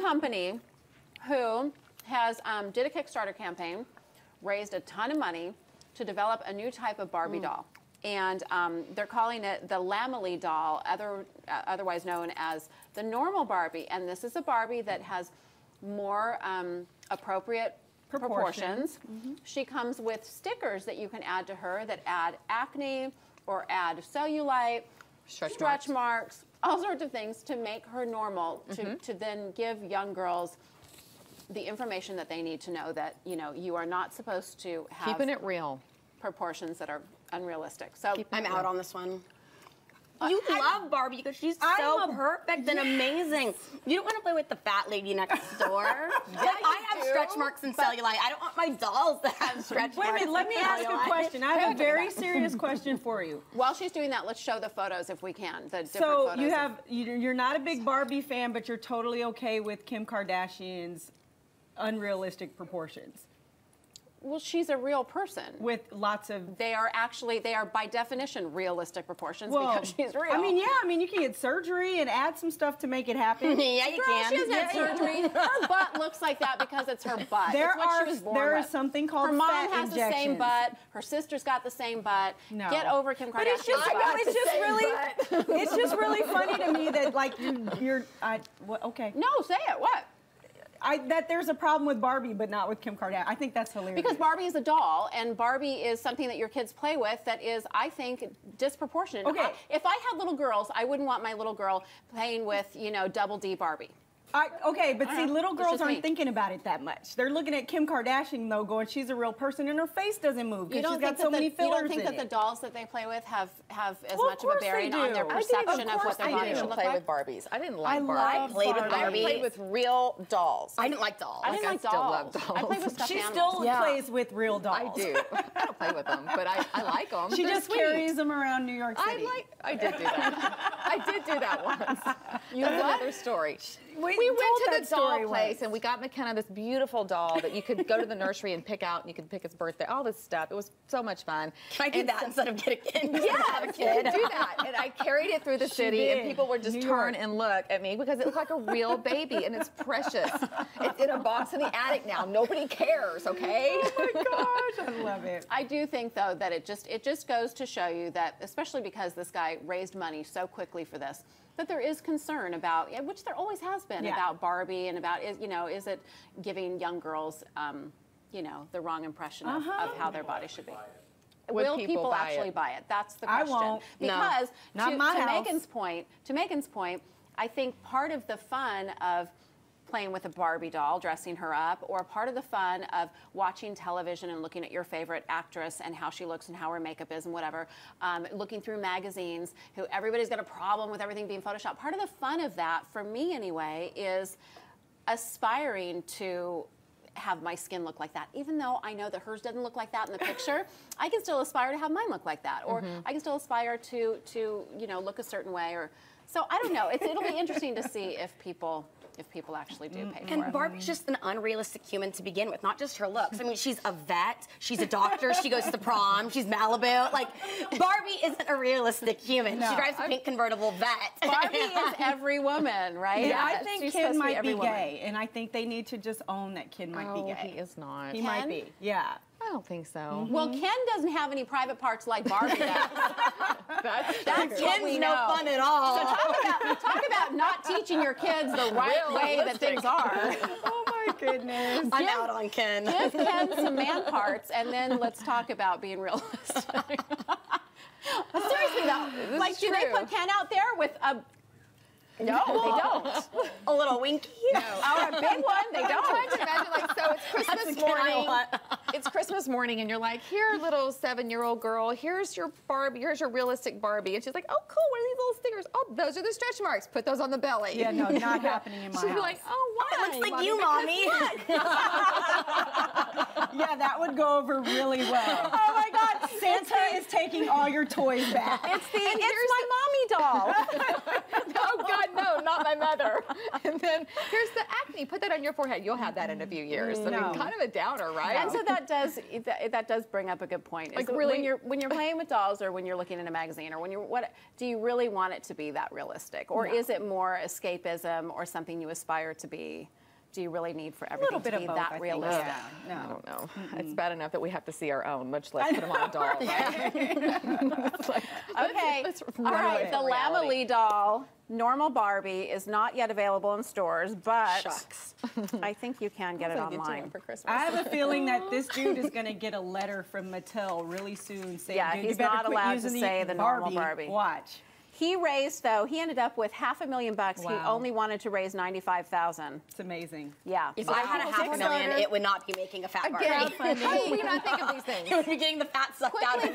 company who has did a Kickstarter campaign, raised a ton of money to develop a new type of Barbie doll. And they're calling it the Lamely doll, otherwise known as the Normal Barbie. And this is a Barbie that has more appropriate proportions. She comes with stickers that you can add to her that add acne or add cellulite, stretch marks, all sorts of things to make her normal, to then give young girls the information that they need to know that, you know, you are not supposed to have keeping it real proportions that are unrealistic. So I'm out on this one. You love Barbie because she's so perfect and amazing. You don't want to play with the fat lady next door. I have stretch marks and cellulite. I don't want my dolls to have stretch marks. Wait a minute, let me ask a question. I have a very serious question for you. While she's doing that, let's show the photos if we can. The different so photos you're not a big Barbie fan, but you're totally okay with Kim Kardashian's unrealistic proportions. Well, she's a real person. With lots of... They are by definition realistic proportions because she's real. I mean, yeah, I mean, you can get surgery and add some stuff to make it happen. Yeah, you can. She hasn't had surgery. Her butt looks like that because it's her butt. There is something called her mom fat has injections. the same butt. Her sister's got the same butt. No. Get over Kim Kardashian. It's just really funny to me that like okay. No, say it. What? That there's a problem with Barbie, but not with Kim Kardashian. I think that's hilarious. Because Barbie is a doll, and Barbie is something that your kids play with that is, I think, disproportionate. Okay. If I had little girls, I wouldn't want my little girl playing with, you know, double D Barbie. Okay, but see, little girls aren't thinking about it that much. They're looking at Kim Kardashian, though, going, she's a real person, and her face doesn't move because she's got so many fillers in it. You don't think that the dolls that they play with have as much of a bearing on their perception of what their body should look like? I didn't play with Barbies. I didn't like Barbies. I played with Barbies. I played with real dolls. I didn't like dolls. I didn't like dolls. Still love dolls. I played with stuffed She animals. still plays with real dolls. I do. I don't play with them, but I like them. She just carries them around New York City. I did do that. I did do that once. That's another story. We went to the doll place and we got McKenna this beautiful doll that you could go to the nursery and pick out, and you could pick his birthday, all this stuff. It was so much fun. Can I do that instead of get a kid? Yeah, have a kid. Do that. And I carried it through the city, and people would just turn and look at me because it looked like a real baby, and it's precious. It's in a box in the attic now. Nobody cares, okay? Oh my gosh, I love it. I do think, though, that it just goes to show you that, especially because this guy raised money so quickly for this, that there is concern about, which there always has been, about Barbie and about, is it giving young girls, the wrong impression of how their body should be? Will people actually buy it? That's the question. I won't. Because no. Not my house. To Megan's point, I think part of the fun of playing with a Barbie doll, dressing her up, or part of the fun of watching television and looking at your favorite actress and how she looks and how her makeup is and whatever, looking through magazines, everybody's got a problem with everything being photoshopped. Part of the fun of that, for me anyway, is aspiring to have my skin look like that. Even though I know that hers doesn't look like that in the picture, I can still aspire to have mine look like that. Or I can still aspire to look a certain way. Or so I don't know. It'll be interesting to see if people actually do pay for it. And Barbie's just an unrealistic human to begin with, not just her looks. I mean, she's a vet, she's a doctor, she goes to prom, she's Malibu. Like, Barbie isn't a realistic human. No. She drives a pink convertible vet. Barbie is every woman, right? Yeah, I think Ken might be gay, and I think they need to just own that Ken might be gay. He is not. He might be, yeah. I don't think so. Well, Ken doesn't have any private parts like Barbie does. That's what we know. No fun at all. So talk about not teaching your kids the right way that things are. Oh my goodness. I'm out on Ken. Give Ken some man parts, and then let's talk about being realistic. Seriously though, like, do they put Ken out there with a... No, they don't. A little winky? No. Oh, a big one? They don't. I'm trying to imagine, so it's Christmas morning. It's Christmas morning, and you're like, here, little 7-year-old girl, here's your Barbie, here's your realistic Barbie. And she's like, oh, cool, what are these little stickers? Oh, those are the stretch marks. Put those on the belly. Yeah, no, not happening in my house. She'd be like, oh, why? It looks like you, Mommy. Yeah, that would go over really well. Oh my God, Santa is taking all your toys back. It's my mommy doll. Oh God, no, not my mother. And then here's the acne. Put that on your forehead. You'll have that in a few years. I mean, kind of a downer, right? And so that that does bring up a good point. Like, Is really, when you're playing with dolls, or when you're looking in a magazine, or when you're do you really want it to be that realistic, or is it more escapism or something you aspire to be? Do you really need for everything to be that realistic? No. I don't know. It's bad enough that we have to see our own, much less put them on a doll. Okay. All right. The Lamely doll, Normal Barbie, is not yet available in stores, but I think you can get it online for Christmas. I have a feeling that this dude is going to get a letter from Mattel really soon saying, yeah, dude, he's you better not quit allowed to using say the Normal Barbie. Watch. He raised, though, he ended up with $500,000. He only wanted to raise $95,000. It's amazing. Yeah. If I had a $500,000, it would not be making a fat Barbie. How do we not think of these things? It would be getting the fat sucked out of me.